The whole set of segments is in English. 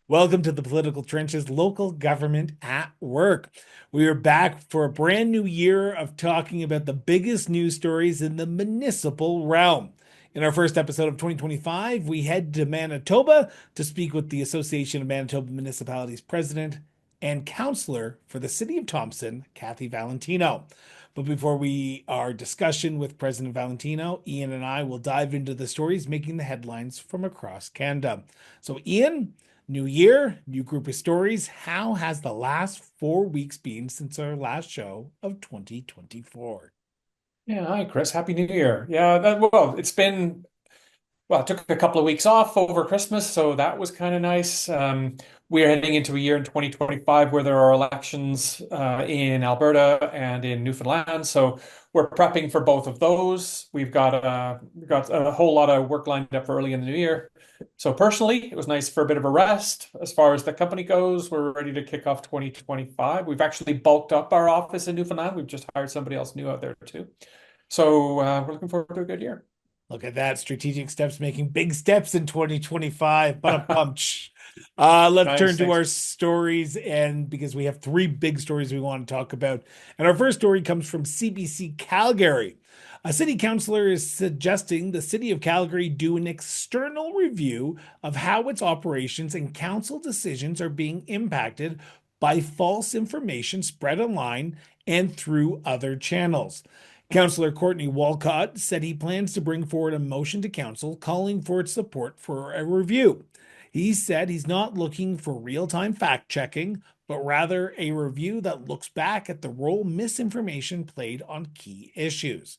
Welcome to the Political Trenches, local government at work. We are back for a brand new year of talking about the biggest news stories in the municipal realm. In our first episode of 2025, we head to Manitoba to speak with the Association of Manitoba Municipalities President and Councillor for the City of Thompson, Kathy Valentino. But before our discussion with President Valentino, Ian and I will dive into the stories making the headlines from across Canada. So, Ian, new year, new group of stories. How has the last 4 weeks been since our last show of 2024? Yeah, hi Chris. Happy New Year. It's been I took a couple of weeks off over Christmas, so that was kind of nice. We're heading into a year in 2025 where there are elections in Alberta and in Newfoundland, so we're prepping for both of those. We've got a whole lot of work lined up for early in the new year. So personally, it was nice for a bit of a rest. As far as the company goes, we're ready to kick off 2025. We've actually bulked up our office in Newfoundland. We've just hired somebody else new out there too. So we're looking forward to a good year. Look at that, strategic steps making big steps in 2025. But a punch. Let's turn Nice, to thanks. our stories, and because we have three big stories we want to talk about. And our first story comes from CBC Calgary. A city councillor is suggesting the city of Calgary do an external review of how its operations and council decisions are being impacted by false information spread online and through other channels. Councillor Courtney Walcott said he plans to bring forward a motion to council calling for its support for a review. He said he's not looking for real time fact checking, but rather a review that looks back at the role misinformation played on key issues.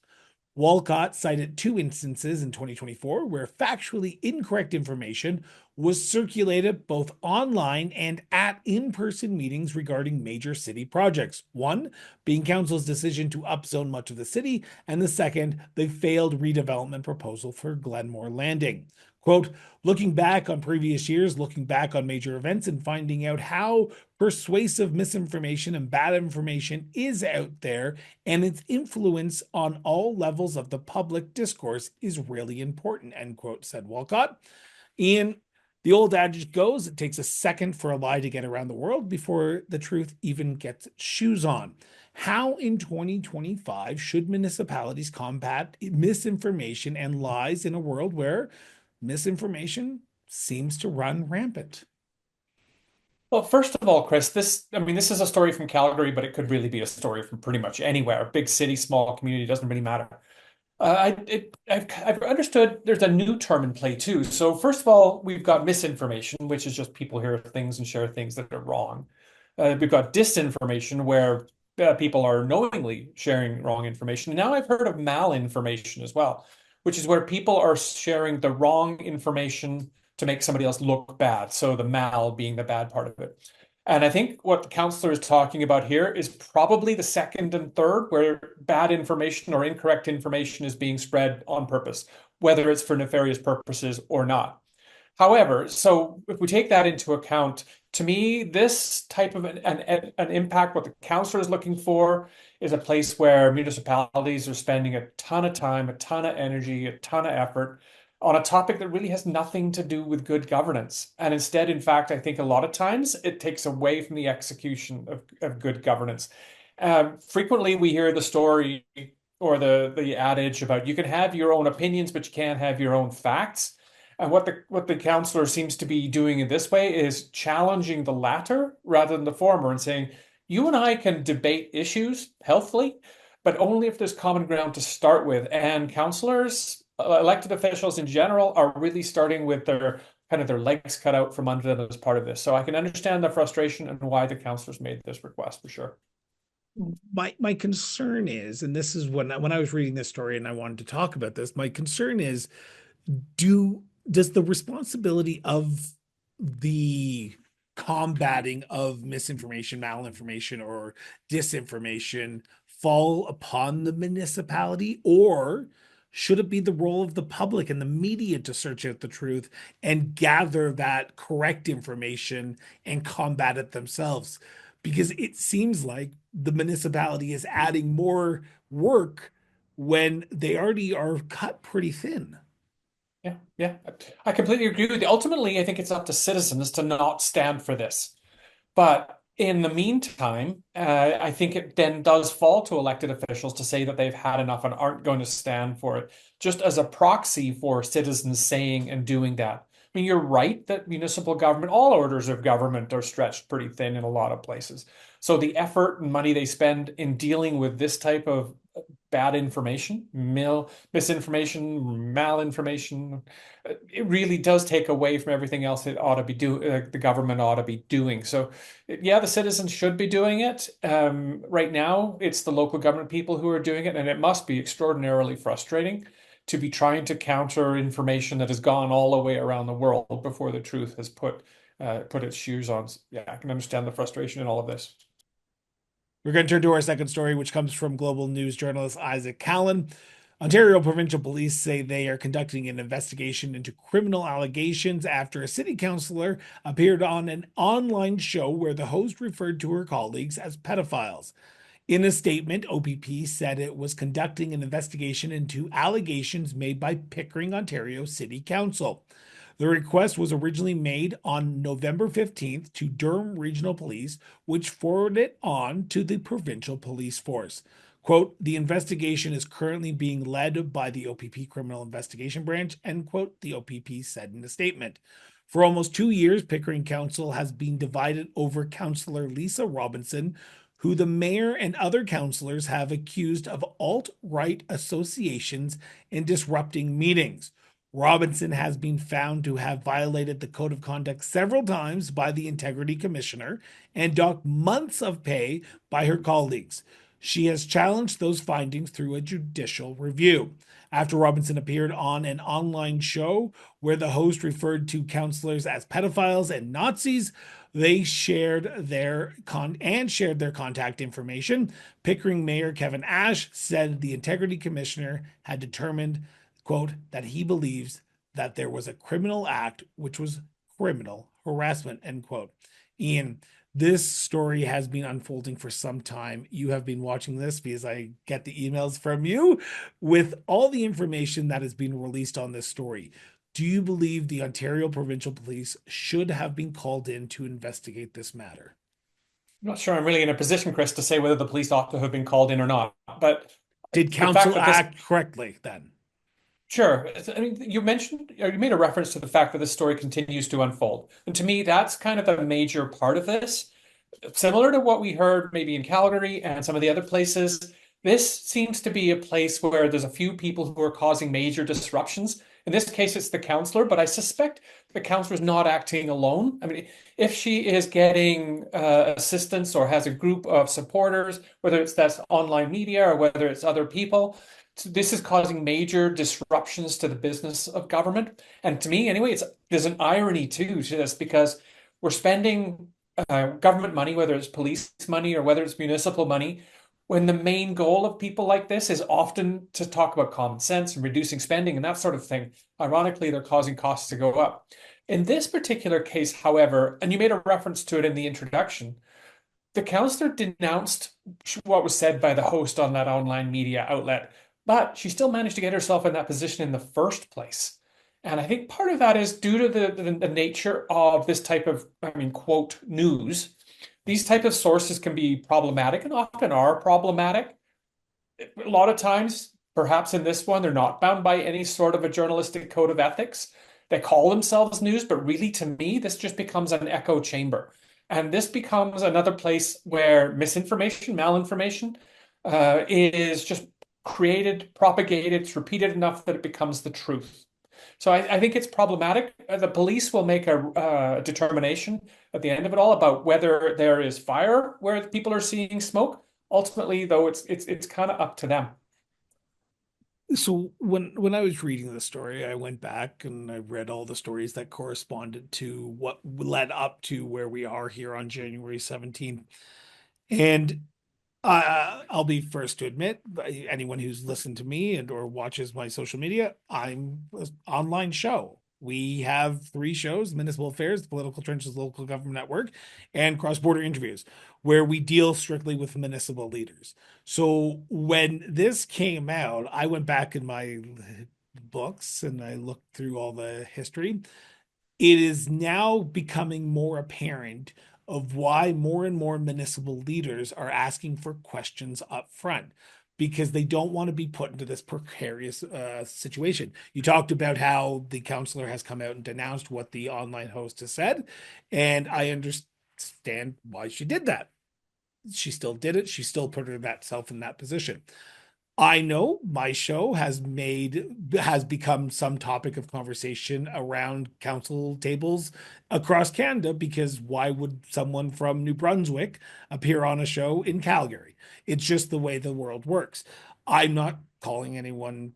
Walcott cited two instances in 2024 where factually incorrect information was circulated both online and at in person meetings regarding major city projects. One being council's decision to upzone much of the city, and the second, the failed redevelopment proposal for Glenmore Landing. Quote, looking back on previous years, looking back on major events, and finding out how persuasive misinformation and bad information is out there and its influence on all levels of the public discourse is really important, end quote, said Walcott. Ian, the old adage goes, it takes a second for a lie to get around the world before the truth even gets its shoes on. How in 2025 should municipalities combat misinformation and lies in a world where misinformation seems to run rampant? Well, first of all, Chris, this is a story from Calgary, but it could really be a story from pretty much anywhere. Big city, small community, doesn't really matter. I've understood there's a new term in play too. So first of all, we've got misinformation, which is just people hear things and share things that are wrong. We've got disinformation, where people are knowingly sharing wrong information. And now I've heard of malinformation as well, which is where people are sharing the wrong information to make somebody else look bad. So the mal being the bad part of it. And I think what the counselor is talking about here is probably the second and third, where bad information or incorrect information is being spread on purpose, whether it's for nefarious purposes or not. However, so if we take that into account, to me, this type of an impact, what the counselor is looking for is a place where municipalities are spending a ton of time, a ton of energy, a ton of effort on a topic that really has nothing to do with good governance. And instead, in fact, I think a lot of times it takes away from the execution of good governance. Frequently, we hear the story or the adage about you can have your own opinions, but you can't have your own facts. And what the counselor seems to be doing in this way is challenging the latter rather than the former and saying, you and I can debate issues healthily, but only if there's common ground to start with. And counselors, elected officials in general, are really starting with their legs cut out from under them as part of this. So I can understand the frustration and why the counselors made this request for sure. My concern is, and this is when I was reading this story and I wanted to talk about this, my concern is, does the responsibility of the combating of misinformation, malinformation, or disinformation fall upon the municipality, or should it be the role of the public and the media to search out the truth and gather that correct information and combat it themselves? Because it seems like the municipality is adding more work when they already are cut pretty thin. Yeah, yeah. I completely agree with you. Ultimately, I think it's up to citizens to not stand for this. But in the meantime, I think it then does fall to elected officials to say that they've had enough and aren't going to stand for it, just as a proxy for citizens saying and doing that. I mean, you're right that municipal government, all orders of government are stretched pretty thin in a lot of places. So the effort and money they spend in dealing with this type of bad information, misinformation, malinformation, it really does take away from everything else it ought to be the government ought to be doing. So, yeah, the citizens should be doing it. Right now, it's the local government people who are doing it, and it must be extraordinarily frustrating to be trying to counter information that has gone all the way around the world before the truth has put its shoes on. Yeah, I can understand the frustration in all of this. We're going to turn to our second story, which comes from global news journalist Isaac Callan. Ontario Provincial Police say they are conducting an investigation into criminal allegations after a city councillor appeared on an online show where the host referred to her colleagues as pedophiles. In a statement, OPP said it was conducting an investigation into allegations made by Pickering, Ontario City Council. The request was originally made on November 15th to Durham Regional Police, which forwarded it on to the provincial police force. Quote, the investigation is currently being led by the OPP Criminal Investigation Branch, end quote, the OPP said in a statement. For almost 2 years, Pickering Council has been divided over Councillor Lisa Robinson, who the mayor and other councillors have accused of alt-right associations and disrupting meetings. Robinson has been found to have violated the code of conduct several times by the integrity commissioner and docked months of pay by her colleagues. She has challenged those findings through a judicial review. After Robinson appeared on an online show where the host referred to counselors as pedophiles and Nazis, they shared their contact information. Pickering Mayor Kevin Ash said the integrity commissioner had determined, quote, that he believes that there was a criminal act, which was criminal harassment, end quote. Ian, this story has been unfolding for some time. You have been watching this because I get the emails from you with all the information that has been released on this story. Do you believe the Ontario Provincial Police should have been called in to investigate this matter? I'm not sure I'm really in a position, Chris, to say whether the police ought to have been called in or not. But Did the fact council that this act correctly then? Sure. I mean, you mentioned, or you made a reference to the fact that this story continues to unfold. And to me, that's kind of a major part of this. Similar to what we heard maybe in Calgary and some of the other places, this seems to be a place where there's a few people who are causing major disruptions. In this case, it's the counselor, but I suspect the counselor is not acting alone. I mean, if she is getting assistance or has a group of supporters, whether it's that's online media or whether it's other people, this is causing major disruptions to the business of government. And to me, anyway, there's an irony too to this because we're spending government money, whether it's police money or whether it's municipal money, when the main goal of people like this is often to talk about common sense and reducing spending and that sort of thing. Ironically, they're causing costs to go up. In this particular case, however, and you made a reference to it in the introduction, the counselor denounced what was said by the host on that online media outlet, but she still managed to get herself in that position in the first place. And I think part of that is due to the nature of this type of, I mean, quote, news. These type of sources can be problematic and often are problematic. A lot of times, perhaps in this one, they're not bound by any sort of a journalistic code of ethics. They call themselves news, but really, to me, this just becomes an echo chamber. And this becomes another place where misinformation, malinformation, is just created, propagated, it's repeated enough that it becomes the truth. So I think it's problematic. The police will make a determination at the end of it all about whether there is fire where people are seeing smoke. Ultimately, though, it's kind of up to them. So when I was reading the story, I went back and I read all the stories that corresponded to what led up to where we are here on January 17th. And I'll be first to admit, anyone who's listened to me and or watches my social media, I'm an online show. We have three shows: Municipal Affairs, the Political Trenches Local Government Network, and Cross Border Interviews, where we deal strictly with municipal leaders. So when this came out, I went back in my books and I looked through all the history, it is now becoming more apparent of why more and more municipal leaders are asking for questions up front because they don't want to be put into this precarious situation. You talked about how the counselor has come out and denounced what the online host has said, and I understand why she did that. She still did it. She still put herself in that position. I know my show has become some topic of conversation around council tables across Canada because why would someone from New Brunswick appear on a show in Calgary? It's just the way the world works. I'm not calling anyone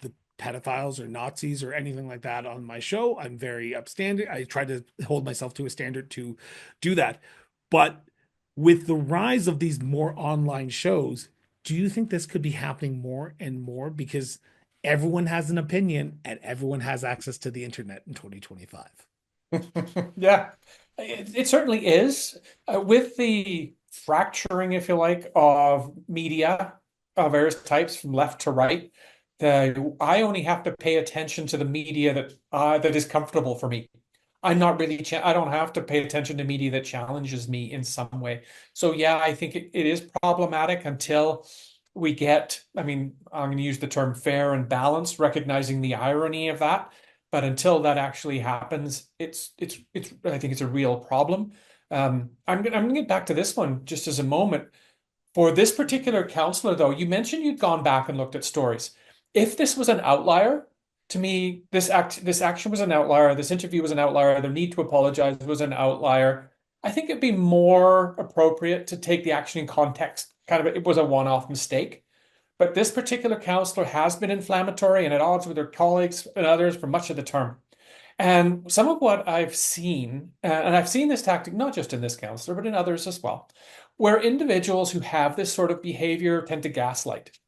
the pedophiles or Nazis or anything like that on my show. I'm very upstanding. I try to hold myself to a standard to do that. But with the rise of these more online shows, do you think this could be happening more and more because everyone has an opinion and everyone has access to the internet in 2025? Yeah, it certainly is. With the fracturing, if you like, of media of various types from left to right, I only have to pay attention to the media that is comfortable for me. I'm not really, I don't have to pay attention to media that challenges me in some way. So yeah, I think it is problematic until we get, I mean, I'm going to use the term fair and balanced, recognizing the irony of that. But until that actually happens, I think it's a real problem. I'm gonna get back to this one just as a moment. For this particular counselor, though, you mentioned you'd gone back and looked at stories. If this was an outlier, to me, this action was an outlier, this interview was an outlier, their need to apologize was an outlier. I think it'd be more appropriate to take the action in context. Kind of, it was a one-off mistake. But this particular counselor has been inflammatory and at odds with her colleagues and others for much of the term. And some of what I've seen, and I've seen this tactic not just in this counselor, but in others as well, where individuals who have this sort of behavior tend to gaslight.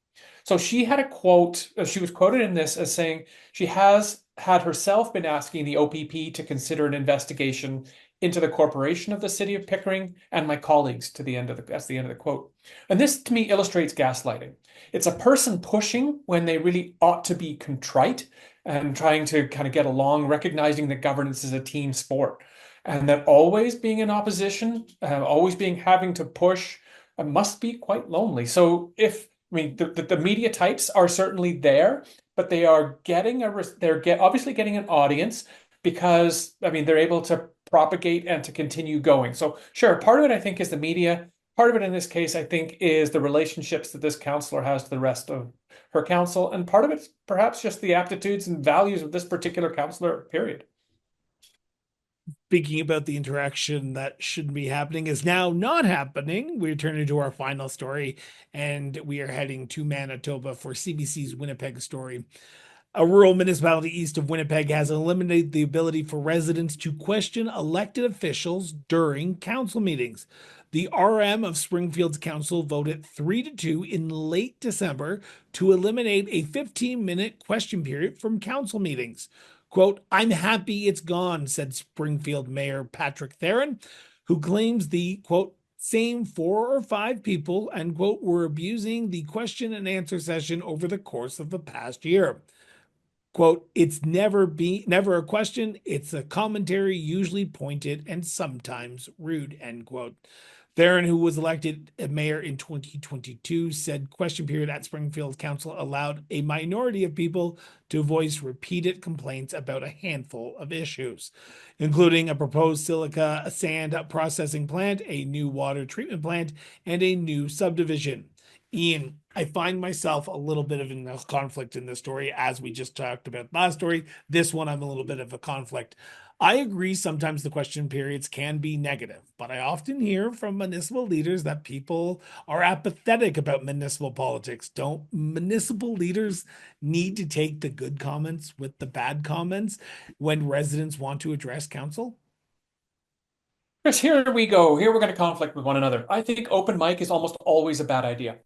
So she had a quote, she was quoted in this as saying she has had herself been asking the OPP to consider an investigation into the corporation of the city of Pickering and my colleagues that's the end of the quote. And this to me illustrates gaslighting. It's a person pushing when they really ought to be contrite and trying to kind of get along, recognizing that governance is a team sport and that always being in opposition, always being having to push must be quite lonely. So if I mean, the media types are certainly there, but they are obviously getting an audience because I mean they're able to propagate and to continue going. So sure, part of it I think is the media. Part of it in this case I think is the relationships that this counselor has to the rest of her council, and part of it's perhaps just the aptitudes and values of this particular counselor. Period. Speaking about the interaction that shouldn't be happening is now not happening. We're turning to our final story, and we are heading to Manitoba for CBC's Winnipeg story. A rural municipality east of Winnipeg has eliminated the ability for residents to question elected officials during council meetings. The RM of Springfield's council voted 3-2 in late December to eliminate a 15-minute question period from council meetings. Quote, I'm happy it's gone, said Springfield Mayor Patrick Theron, who claims the, quote, same 4 or 5 people, end quote, were abusing the question and answer session over the course of the past year. Quote, it's never a question, it's a commentary, usually pointed and sometimes rude, end quote. Theron, who was elected mayor in 2022, said question period at Springfield Council allowed a minority of people to voice repeated complaints about a handful of issues, including a proposed silica sand processing plant, a new water treatment plant, and a new subdivision. Ian, I find myself a little bit of a conflict in this story, as we just talked about last story. This one, I'm a little bit of a conflict. I agree sometimes the question periods can be negative, but I often hear from municipal leaders that people are apathetic about municipal politics. Don't municipal leaders need to take the good comments with the bad comments when residents want to address council? Chris, here we go. Here we're going to conflict with one another. I think open mic is almost always a bad idea.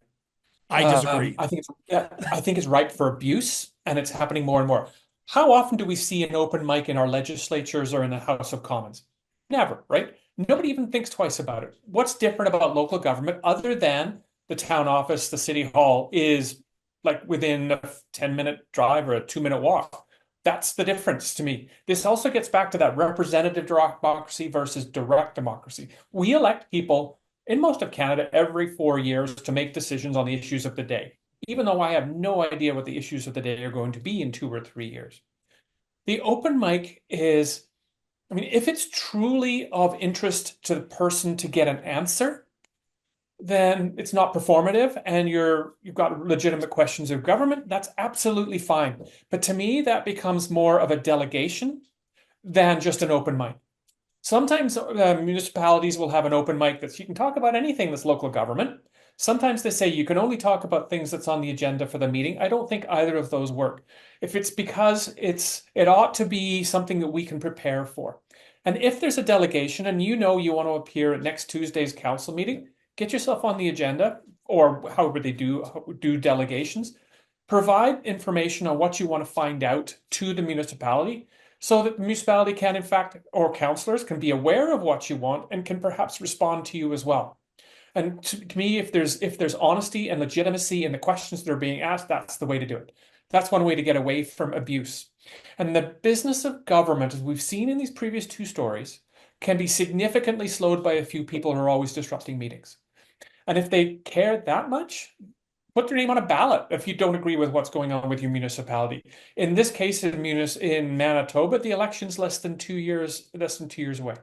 I disagree. I think it's ripe for abuse, and it's happening more and more. How often do we see an open mic in our legislatures or in the House of Commons? Never, right? Nobody even thinks twice about it. What's different about local government, other than the town office, the city hall, is like within a 10-minute drive or a 2-minute walk. That's the difference to me. This also gets back to that representative democracy versus direct democracy. We elect people in most of Canada every 4 years to make decisions on the issues of the day, even though I have no idea what the issues of the day are going to be in 2 or 3 years. The open mic is, I mean, if it's truly of interest to the person to get an answer, then it's not performative and you've got legitimate questions of government, that's absolutely fine. But to me, that becomes more of a delegation than just an open mic. Sometimes municipalities will have an open mic that you can talk about anything that's local government. Sometimes they say you can only talk about things that's on the agenda for the meeting. I don't think either of those work. If it's because it ought to be something that we can prepare for. And if there's a delegation and you know you want to appear at next Tuesday's council meeting, get yourself on the agenda or however they do delegations. Provide information on what you want to find out to the municipality so that the municipality can, in fact, or councillors can be aware of what you want and can perhaps respond to you as well. And to me, if there's honesty and legitimacy in the questions that are being asked, that's the way to do it. That's one way to get away from abuse. And the business of government, as we've seen in these previous two stories, can be significantly slowed by a few people who are always disrupting meetings. And if they care that much, put their name on a ballot if you don't agree with what's going on with your municipality. In this case, in Manitoba, the election's less than 2 years away.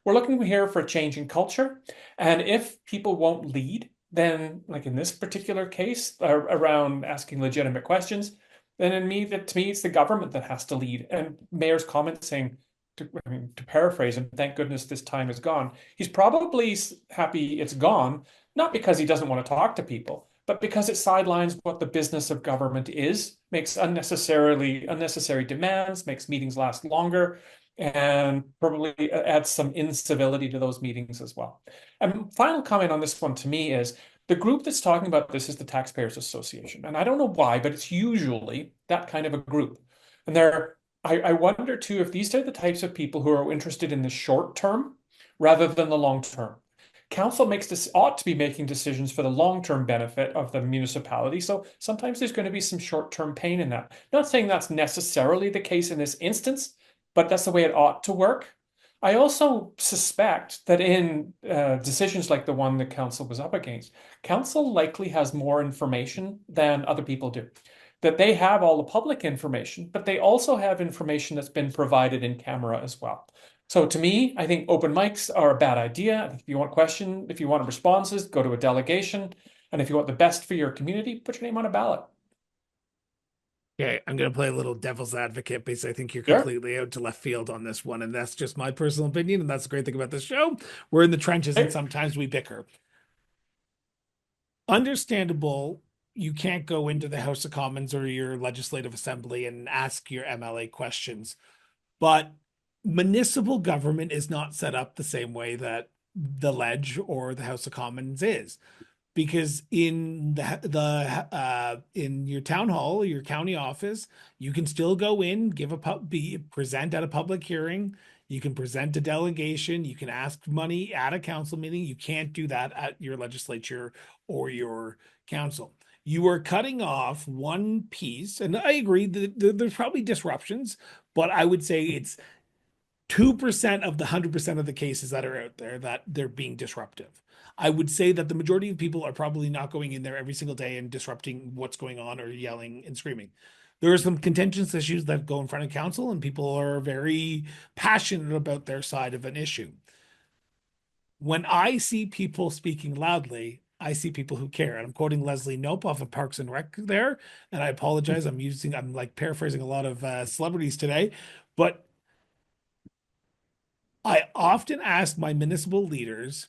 We're looking here for a change in culture, and if people won't lead, then, like in this particular case, around asking legitimate questions, then to me, it's the government that has to lead. And Mayor's comment saying, to paraphrase him, thank goodness this time is gone. He's probably happy it's gone, not because he doesn't want to talk to people, but because it sidelines what the business of government is, makes unnecessary demands, makes meetings last longer, and probably adds some incivility to those meetings as well. And final comment on this one to me is the group that's talking about this is the Taxpayers Association. And I don't know why, but it's usually that kind of a group. And I wonder too if these are the types of people who are interested in the short term rather than the long term. Council ought to be making decisions for the long-term benefit of the municipality. So sometimes there's going to be some short-term pain in that. Not saying that's necessarily the case in this instance, but that's the way it ought to work. I also suspect that in decisions like the one that council was up against, council likely has more information than other people do. That they have all the public information, but they also have information that's been provided in camera as well. So to me, I think open mics are a bad idea. If you want responses, go to a delegation. And if you want the best for your community, put your name on a ballot. Okay, I'm going to play a little devil's advocate because I think you're Sure. completely out to left field on this one. And that's just my personal opinion. And that's the great thing about this show. We're in the trenches and Okay. sometimes we bicker. Understandable, you can't go into the House of Commons or your legislative assembly and ask your MLA questions. But municipal government is not set up the same way that the Ledge or the House of Commons is. Because in in your town hall, your county office, you can still go in, present at a public hearing, you can present a delegation, you can ask money at a council meeting. You can't do that at your legislature or your council. You are cutting off one piece, and I agree that there's probably disruptions, but I would say it's 2% of the 100% of the cases that are out there that they're being disruptive. I would say that the majority of people are probably not going in there every single day and disrupting what's going on or yelling and screaming. There are some contentious issues that go in front of council, and people are very passionate about their side of an issue. When I see people speaking loudly, I see people who care. And I'm quoting Leslie Knope off of Parks and Rec there. And I apologize. I'm like paraphrasing a lot of celebrities today, but I often ask my municipal leaders,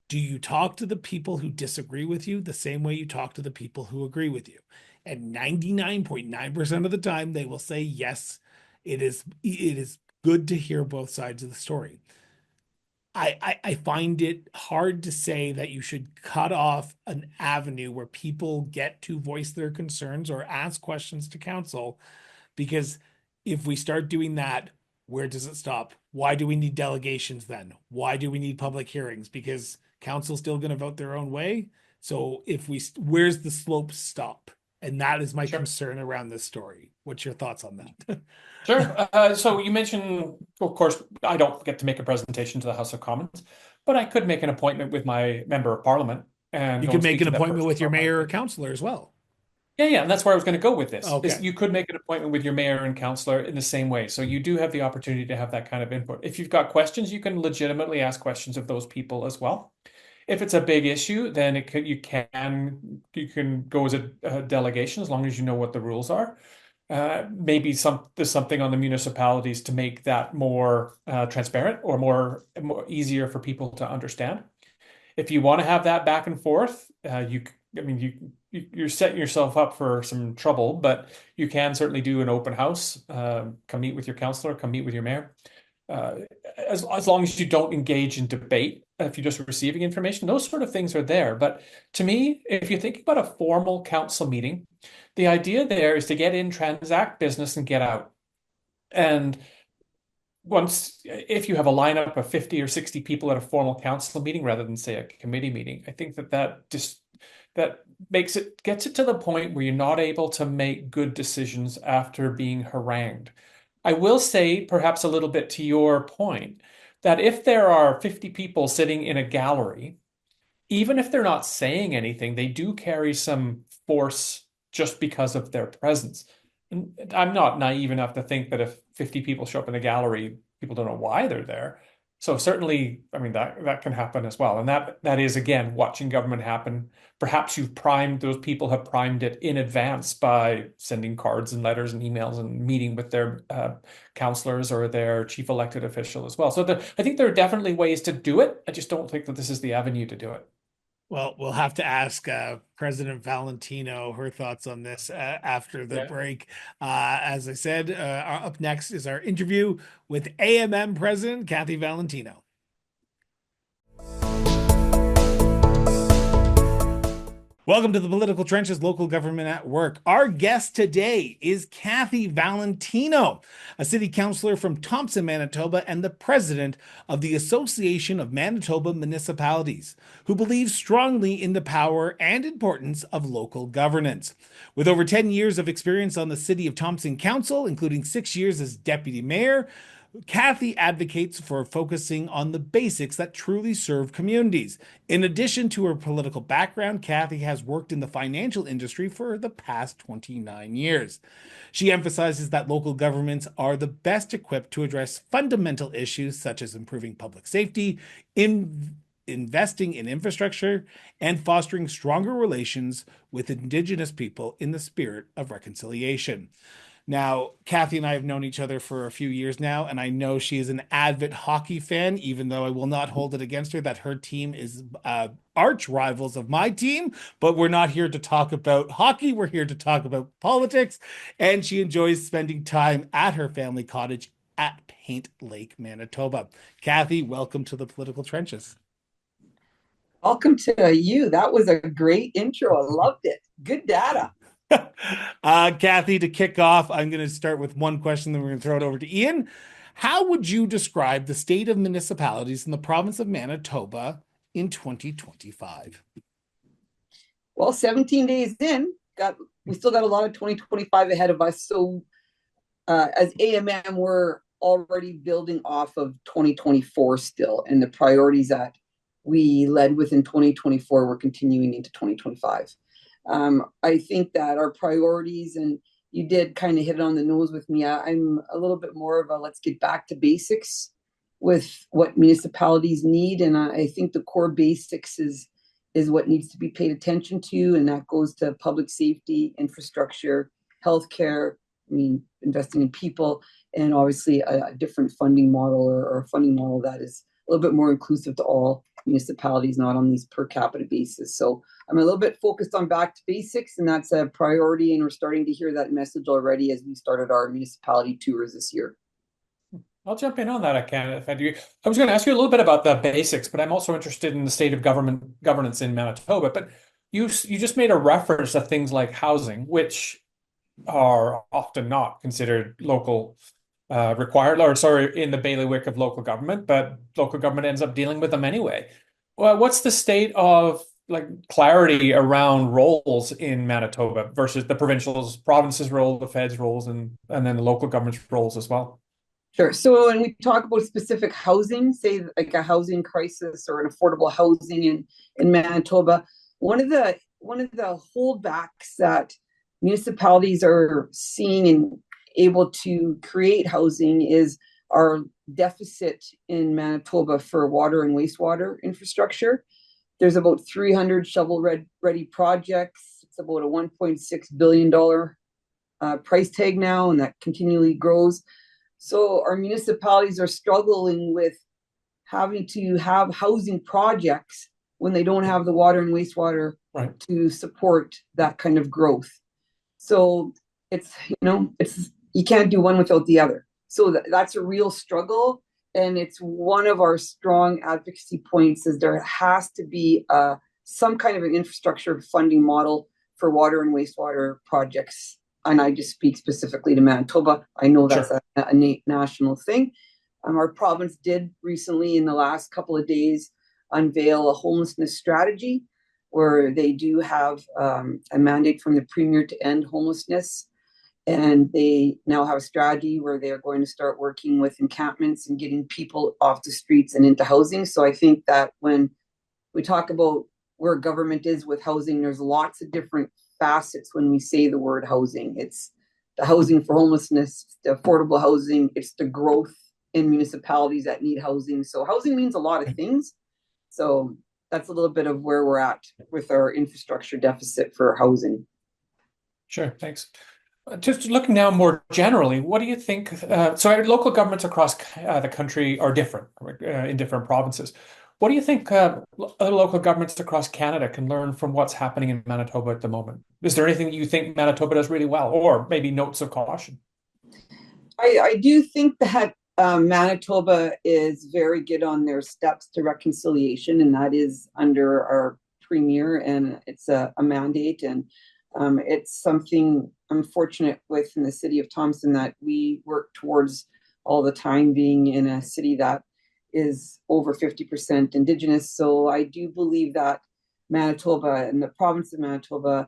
do you talk to the people who disagree with you the same way you talk to the people who agree with you? And 99.9% of the time, they will say, yes, it is good to hear both sides of the story. I find it hard to say that you should cut off an avenue where people get to voice their concerns or ask questions to council, because if we start doing that, where does it stop? Why do we need delegations then? Why do we need public hearings? Because council's still going to vote their own way. So where's the slope stop? And that is my Sure. concern around this story. What's your thoughts on that? Sure. So you mentioned, of course, I don't get to make a presentation to the House of Commons, but I could make an appointment with my member of Parliament and You go could and make speak an to that appointment person with your about my mayor or opinion. councillor as well. Yeah, yeah, and that's where I was going to go with this. Is Okay. you could make an appointment with your mayor and councillor in the same way. So you do have the opportunity to have that kind of input. If you've got questions, you can legitimately ask questions of those people as well. If it's a big issue, then you can go as a delegation as long as you know what the rules are. Maybe there's something on the municipalities to make that more transparent or more easier for people to understand. If you want to have that back and forth, I mean, you're setting yourself up for some trouble, but you can certainly do an open house. Come meet with your councillor, come meet with your mayor. Uh, as long as you don't engage in debate, if you're just receiving information, those sort of things are there. But to me, if you think about a formal council meeting, the idea there is to get in, transact business, and get out. And if you have a lineup of 50 or 60 people at a formal council meeting rather than say a committee meeting, I think that gets it to the point where you're not able to make good decisions after being harangued. I will say, perhaps a little bit to your point, that if there are 50 people sitting in a gallery, even if they're not saying anything, they do carry some force just because of their presence. And I'm not naive enough to think that if 50 people show up in a gallery, people don't know why they're there. So certainly, I mean, that can happen as well. And that is, again, watching government happen. Perhaps those people have primed it in advance by sending cards and letters and emails and meeting with their councillors or their chief elected official as well. So I think there are definitely ways to do it. I just don't think that this is the avenue to do it. Well, we'll have to ask President Valentino her thoughts on this after the Yeah. break. As I said, up next is our interview with AMM President Kathy Valentino. Welcome to the Political Trenches, Local Government at Work. Our guest today is Kathy Valentino, a city councillor from Thompson, Manitoba, and the president of the Association of Manitoba Municipalities, who believes strongly in the power and importance of local governance. With over 10 years of experience on the City of Thompson Council, including 6 years as deputy mayor, Kathy advocates for focusing on the basics that truly serve communities. In addition to her political background, Kathy has worked in the financial industry for the past 29 years. She emphasizes that local governments are the best equipped to address fundamental issues such as improving public safety, investing in infrastructure, and fostering stronger relations with Indigenous people in the spirit of reconciliation. Now, Kathy and I have known each other for a few years now, and I know she is an avid hockey fan, even though I will not hold it against her that her team is arch rivals of my team. But we're not here to talk about hockey. We're here to talk about politics. And she enjoys spending time at her family cottage at Paint Lake, Manitoba. Kathy, welcome to the Political Trenches. Welcome to you. That was a great intro. I loved it. Good data. Kathy, to kick off, I'm going to start with one question, then we're going to throw it over to Ian. How would you describe the state of municipalities in the province of Manitoba in 2025? Well, 17 days in, we still got a lot of 2025 ahead of us. So as AMM, we're already building off of 2024 still, and the priorities that we led with in 2024, we're continuing into 2025. I think that our priorities, and you did kind of hit it on the nose with me. I'm a little bit more of a let's get back to basics with what municipalities need, and I think the core basics is what needs to be paid attention to, and that goes to public safety, infrastructure, healthcare. I mean, investing in people, and obviously a different funding model or a funding model that is a little bit more inclusive to all municipalities, not on these per capita basis. So I'm a little bit focused on back to basics, and that's a priority. And we're starting to hear that message already as we started our municipality tours this year. I'll jump in on that, I can, if I do. I was going to ask you a little bit about the basics, but I'm also interested in the state of governance in Manitoba. But you just made a reference to things like housing, which are often not considered local required, or sorry, in the bailiwick of local government, but local government ends up dealing with them anyway. Well, what's the state of like clarity around roles in Manitoba versus the provinces' role, the feds' roles, and then the local government's roles as well. Sure. So when we talk about specific housing, say like a housing crisis or an affordable housing in Manitoba, one of the holdbacks that municipalities are seeing and able to create housing is our deficit in Manitoba for water and wastewater infrastructure. There's about 300 shovel-ready projects. It's about a $1.6 billion price tag now, and that continually grows. So our municipalities are struggling with having to have housing projects when they don't have the water and wastewater Right. to support that kind of growth. So it's you can't do one without the other. So that's a real struggle, and it's one of our strong advocacy points is there has to be some kind of an infrastructure funding model for water and wastewater projects. And I just speak specifically to Manitoba. I know that's Sure. a national thing. Our province did recently, in the last couple of days, unveil a homelessness strategy where they do have a mandate from the Premier to end homelessness. And they now have a strategy where they are going to start working with encampments and getting people off the streets and into housing. So I think that when we talk about where government is with housing, there's lots of different facets when we say the word housing. It's the housing for homelessness, the affordable housing, it's the growth in municipalities that need housing. So housing means a lot of things. So that's a little bit of where we're at with our infrastructure deficit for housing. Sure, thanks. Just looking now more generally, what do you think? So local governments across the country are different in different provinces. What do you think other local governments across Canada can learn from what's happening in Manitoba at the moment? Is there anything that you think Manitoba does really well, or maybe notes of caution? I do think that Manitoba is very good on their steps to reconciliation, and that is under our premier, and it's a mandate, and it's something I'm fortunate with in the city of Thompson that we work towards all the time, being in a city that is over 50% Indigenous. So I do believe that Manitoba and the province of Manitoba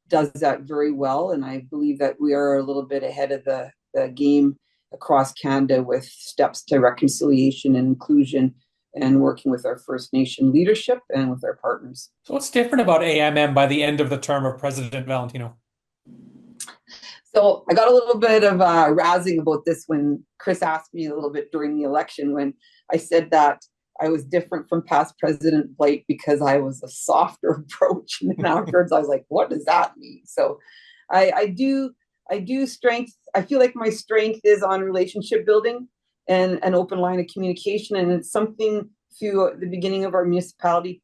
does that very well, and I believe that we are a little bit ahead of the game across Canada with steps to reconciliation and inclusion and working with our First Nation leadership and with our partners. So what's different about AMM by the end of the term of President Valentino? So I got a little bit of razzing about this when Chris asked me a little bit during the election when I said that I was different from past President Blight because I was a softer approach. And then afterwards I was like, what does that mean? So I do strength. I feel like my strength is on relationship building and an open line of communication. And it's something through the beginning of our municipality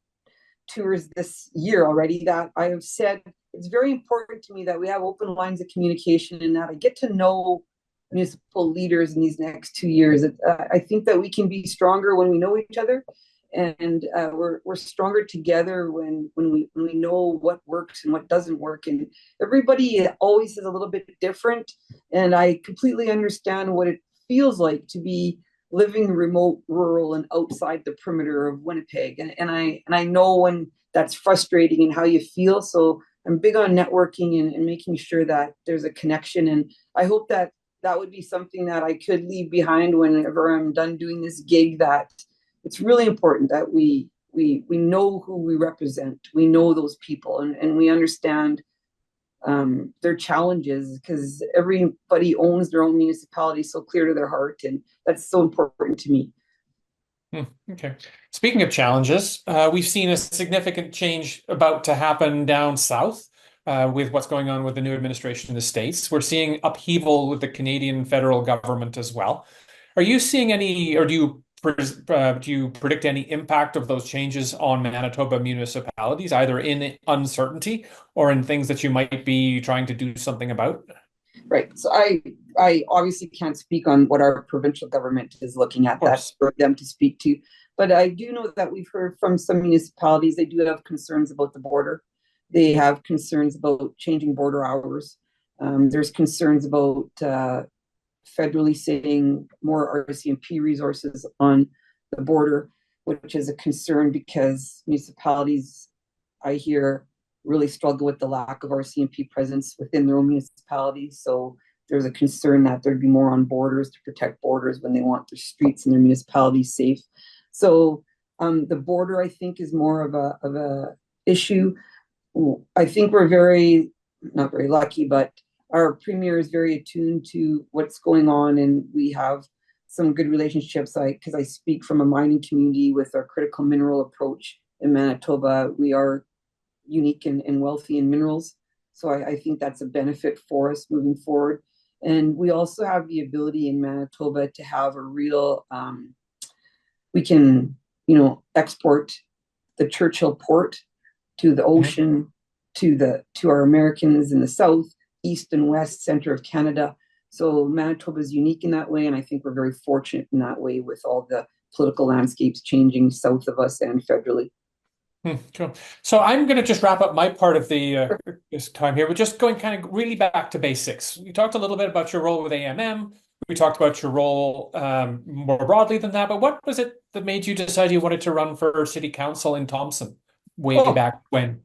tours this year already that I have said it's very important to me that we have open lines of communication and that I get to know municipal leaders in these next 2 years. I think that we can be stronger when we know each other, and we're stronger together when we know what works and what doesn't work. And everybody always is a little bit different, and I completely understand what it feels like to be living remote, rural, and outside the perimeter of Winnipeg. And I know when that's frustrating and how you feel. So I'm big on networking and making sure that there's a connection. And I hope that that would be something that I could leave behind whenever I'm done doing this gig, that it's really important that we know who we represent. We know those people and we understand their challenges, because everybody owns their own municipality so clear to their heart. And that's so important to me. Okay. Speaking of challenges, we've seen a significant change about to happen down south with what's going on with the new administration in the States. We're seeing upheaval with the Canadian federal government as well. Are you seeing any, or do you predict any impact of those changes on Manitoba municipalities, either in uncertainty or in things that you might be trying to do something about? Right. So I obviously can't speak on what our provincial government is looking at. That's for them to speak to. But I do know that we've heard from some municipalities, they do have concerns about the border. They have concerns about changing border hours. There's concerns about federally saying more RCMP resources on the border, which is a concern because municipalities I hear really struggle with the lack of RCMP presence within their own municipalities. So there's a concern that there'd be more on borders to protect borders when they want their streets and their municipalities safe. So the border, I think, is more of a issue. I think we're not very lucky, but our premier is very attuned to what's going on, and we have some good relationships. Because I speak from a mining community with our critical mineral approach in Manitoba. We are unique and wealthy in minerals. So I think that's a benefit for us moving forward. And we also have the ability in Manitoba to have a real, we can, export the Churchill port to the ocean, to our Americans in the south, east and west, center of Canada. So Manitoba is unique in that way, and I think we're very fortunate in that way with all the political landscapes changing south of us and federally. Cool. So I'm going to just wrap up my part of the this time here. We're just going kind of really back to basics. We talked a little bit about your role with AMM. We talked about your role more broadly than that. But what was it that made you decide you wanted to run for city council in Thompson way back when?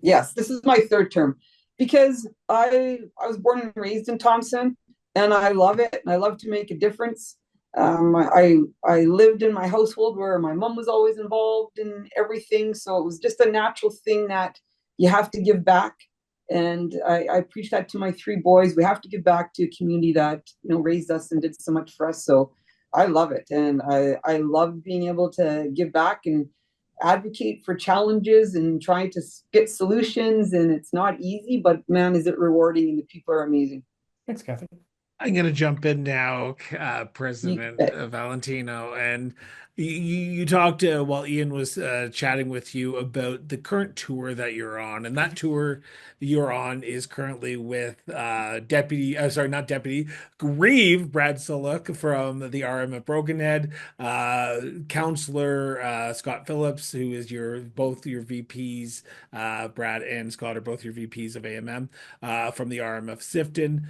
Yes, this is my third term because I was born and raised in Thompson, and I love it, and I love to make a difference. I lived in my household where my mom was always involved in everything, so it was just a natural thing that you have to give back. And I preach that to my three boys. We have to give back to a community that raised us and did so much for us. So I love it, and I love being able to give back and advocate for challenges and trying to get solutions. And it's not easy, but man, is it rewarding, and the people are amazing. Thanks, Kathy. I'm going to jump in now, President Valentino. And you talked while Ian was chatting with you about the current tour that you're on. And that tour you're on is currently with not Deputy, Grieve Brad Sullick from the RM at Brokenhead, Councillor Scott Phillips, who is both your VPs, Brad and Scott are both your VPs of AMM from the RM of Sifton.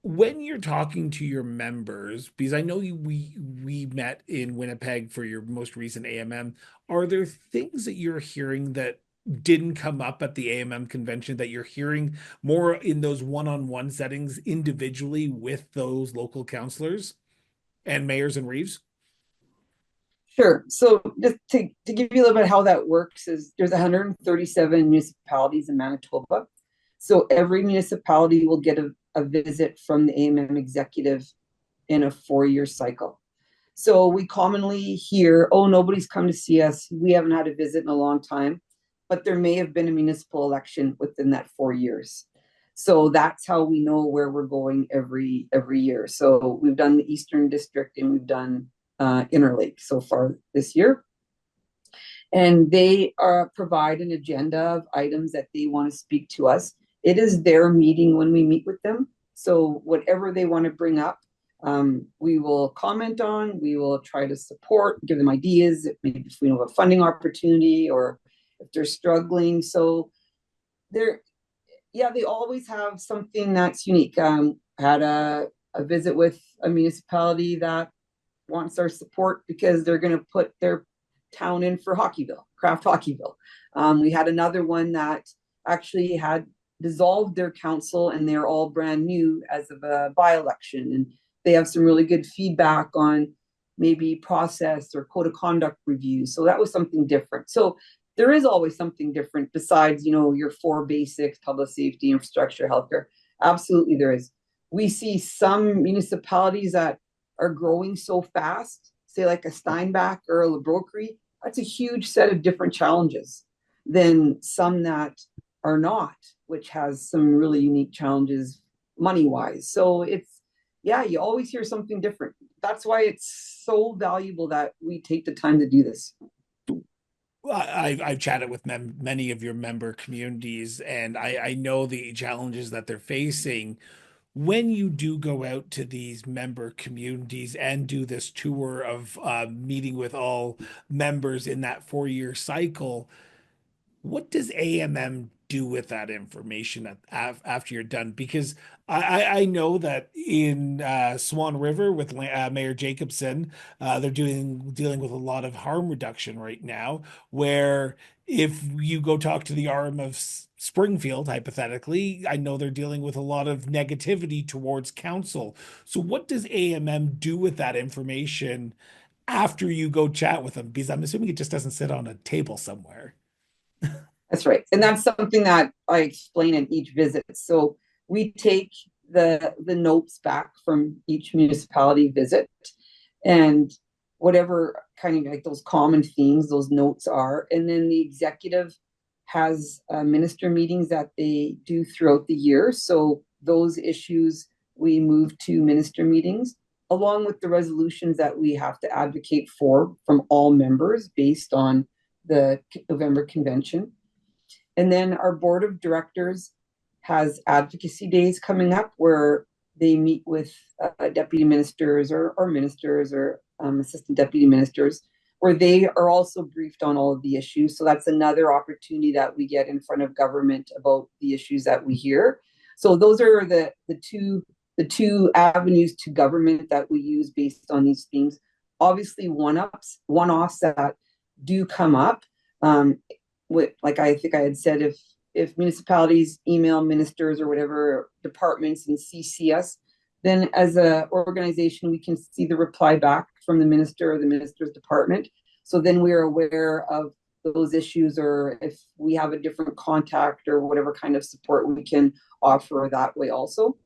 When you're talking to your members, because I know we met in Winnipeg for your most recent AMM, are there things that you're hearing that didn't come up at the AMM convention that you're hearing more in those one-on-one settings individually with those local councillors and mayors and reeves? Sure. So just to give you a little bit how that works is there's 137 municipalities in Manitoba. So every municipality will get a visit from the AMM executive in a 4-year cycle. So we commonly hear, oh, nobody's come to see us. We haven't had a visit in a long time, but there may have been a municipal election within that 4 years. So that's how we know where we're going every year. So we've done the Eastern District and we've done Interlake so far this year. And they provide an agenda of items that they want to speak to us. It is their meeting when we meet with them. So whatever they want to bring up, we will comment on, we will try to support, give them ideas, maybe if we know of a funding opportunity or if they're struggling. So they always have something that's unique. Had a visit with a municipality that wants our support because they're going to put their town in for Hockeyville, Craft Hockeyville. We had another one that actually had dissolved their council and they're all brand new as of a by-election, and they have some really good feedback on maybe process or code of conduct reviews. So that was something different. So there is always something different besides your 4 basics: public safety, infrastructure, healthcare. Absolutely there is. We see some municipalities that are growing so fast, say like a Steinbach or a LaBroquerie. That's a huge set of different challenges than some that are not, which has some really unique challenges money-wise. So you always hear something different. That's why it's so valuable that we take the time to do this. I've chatted with many of your member communities, and I know the challenges that they're facing. When you do go out to these member communities and do this tour of meeting with all members in that 4-year cycle, what does AMM do with that information after you're done? Because I know that in Swan River with Mayor Jacobson, they're dealing with a lot of harm reduction right now, where if you go talk to the RM of Springfield, hypothetically, I know they're dealing with a lot of negativity towards council. So what does AMM do with that information after you go chat with them? Because I'm assuming it just doesn't sit on a table somewhere. That's right. And that's something that I explain in each visit. So we take the notes back from each municipality visit, and whatever kind of like those common themes, those notes are. And then the executive has minister meetings that they do throughout the year. So those issues we move to minister meetings, along with the resolutions that we have to advocate for from all members based on the November convention. And then our board of directors has advocacy days coming up where they meet with deputy ministers or ministers or assistant deputy ministers, where they are also briefed on all of the issues. So that's another opportunity that we get in front of government about the issues that we hear. So those are the two avenues to government that we use based on these themes. Obviously, one-offs that do come up. Like I think I had said, if municipalities email ministers or whatever departments and CC us, then as an organization, we can see the reply back from the minister or the minister's department. So then we're aware of those issues, or if we have a different contact or whatever kind of support we can offer that way also.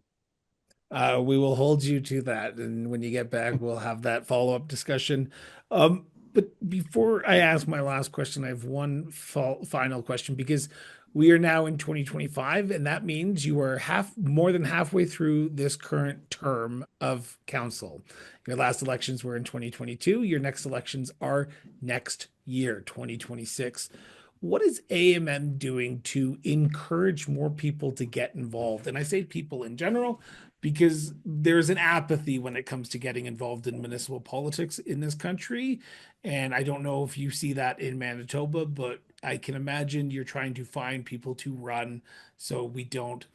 We will hold you to that. And when you get back, we'll have that follow-up discussion. But before I ask my last question, I have one final question, because we are now in 2025, and that means you are more than halfway through this current term of council. Your last elections were in 2022. Your next elections are next year, 2026. What is AMM doing to encourage more people to get involved? And I say people in general, because there's an apathy when it comes to getting involved in municipal politics in this country. And I don't know if you see that in Manitoba, but I can imagine you're trying to find people to run so we don't,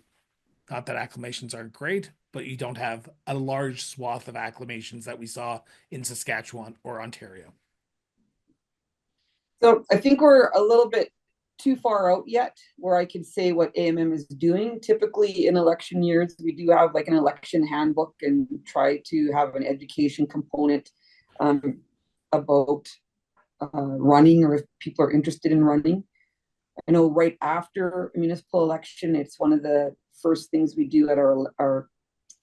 not that acclamations aren't great, but you don't have a large swath of acclamations that we saw in Saskatchewan or Ontario. So I think we're a little bit too far out yet where I could say what AMM is doing. Typically in election years, we do have like an election handbook and try to have an education component about running, or if people are interested in running. I know right after a municipal election, it's one of the first things we do at our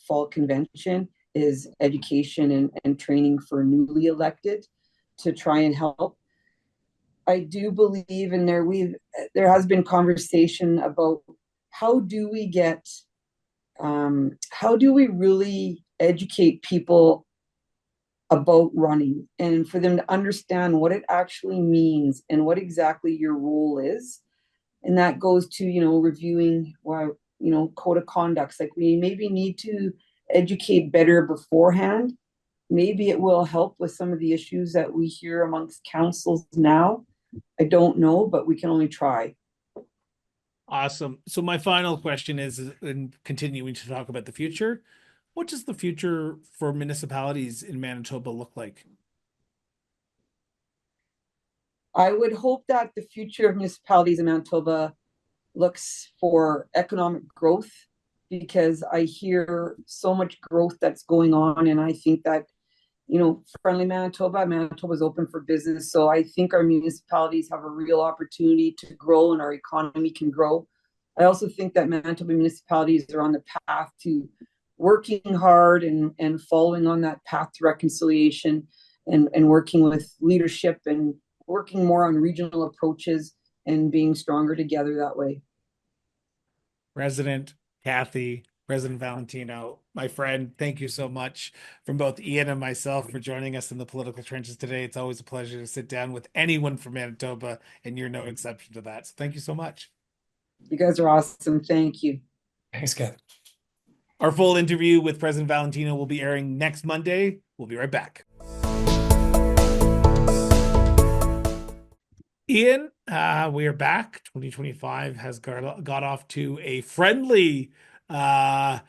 fall convention is education and training for newly elected to try and help. I do believe in there has been conversation about how do we really educate people about running, and for them to understand what it actually means and what exactly your role is. And that goes to, reviewing, code of conducts. Like, we maybe need to educate better beforehand. Maybe it will help with some of the issues that we hear amongst councils now. I don't know, but we can only try. Awesome. So my final question is, in continuing to talk about the future, what does the future for municipalities in Manitoba look like? I would hope that the future of municipalities in Manitoba looks for economic growth, because I hear so much growth that's going on, and I think that friendly Manitoba is open for business. So I think our municipalities have a real opportunity to grow, and our economy can grow. I also think that Manitoba municipalities are on the path to working hard and following on that path to reconciliation, and working with leadership and working more on regional approaches and being stronger together that way. President Valentino, my friend, thank you so much from both Ian and myself for joining us in the political trenches today. It's always a pleasure to sit down with anyone from Manitoba, and you're no exception to that. So thank you so much. You guys are awesome. Thank you. Thanks, Kevin. Our full interview with President Valentino will be airing next Monday. We'll be right back. Ian, We are back. 2025 has got off to a friendly uh,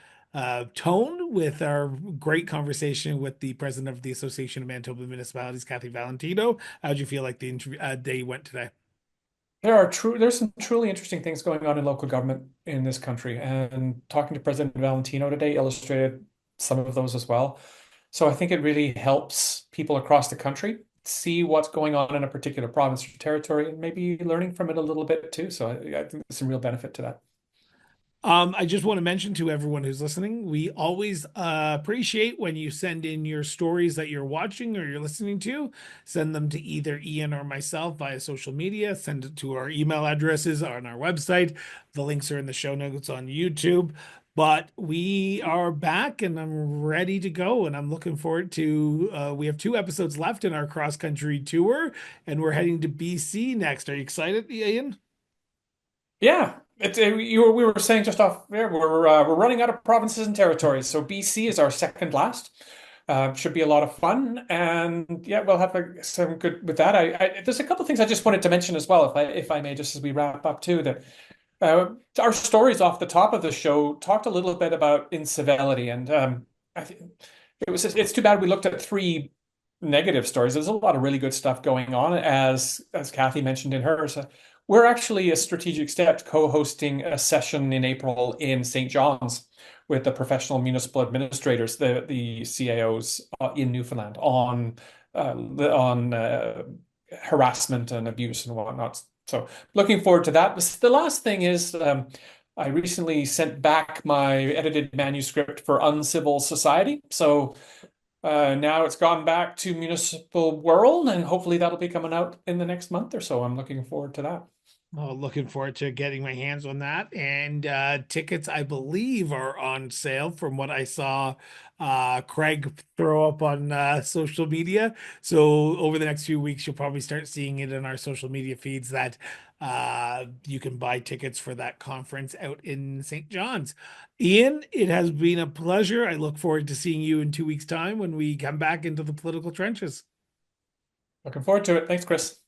tone with our great conversation with the president of the Association of Manitoba Municipalities, Kathy Valentino. How'd you feel like the day went today? There's some truly interesting things going on in local government in this country, and talking to President Valentino today illustrated some of those as well. So I think it really helps people across the country see what's going on in a particular province or territory, and maybe learning from it a little bit too. So I think there's some real benefit to that. I just want to mention to everyone who's listening, we always appreciate when you send in your stories that you're watching or you're listening to. Send them to either Ian or myself via social media. Send it to our email addresses on our website. The links are in the show notes on YouTube. But we are back and I'm ready to go. And I'm looking forward to, we have 2 episodes left in our cross country tour and we're heading to BC next. Are you excited, Ian? Yeah, we were saying just off there, we're running out of provinces and territories, so BC is our second last. Should be a lot of fun, and yeah, we'll have some good with that. There's a couple of things I just wanted to mention as well, if I may, just as we wrap up too. That our stories off the top of the show talked a little bit about incivility, and I think it's too bad we looked at three negative stories. There's a lot of really good stuff going on, as Kathy mentioned in hers. We're actually a strategic step co-hosting a session in April in St. John's with the professional municipal administrators, the CAOs in Newfoundland on harassment and abuse and whatnot. So looking forward to that. The last thing is I recently sent back my edited manuscript for Uncivil Society. So now it's gone back to Municipal World, and hopefully that'll be coming out in the next month or so. I'm looking forward to that. Oh, looking forward to getting my hands on that. And tickets, I believe, are on sale from what I saw Craig throw up on social media. So over the next few weeks, you'll probably start seeing it in our social media feeds that you can buy tickets for that conference out in St. John's. Ian, it has been a pleasure. I look forward to seeing you in 2 weeks' time when we come back into the political trenches. Looking forward to it. Thanks, Chris.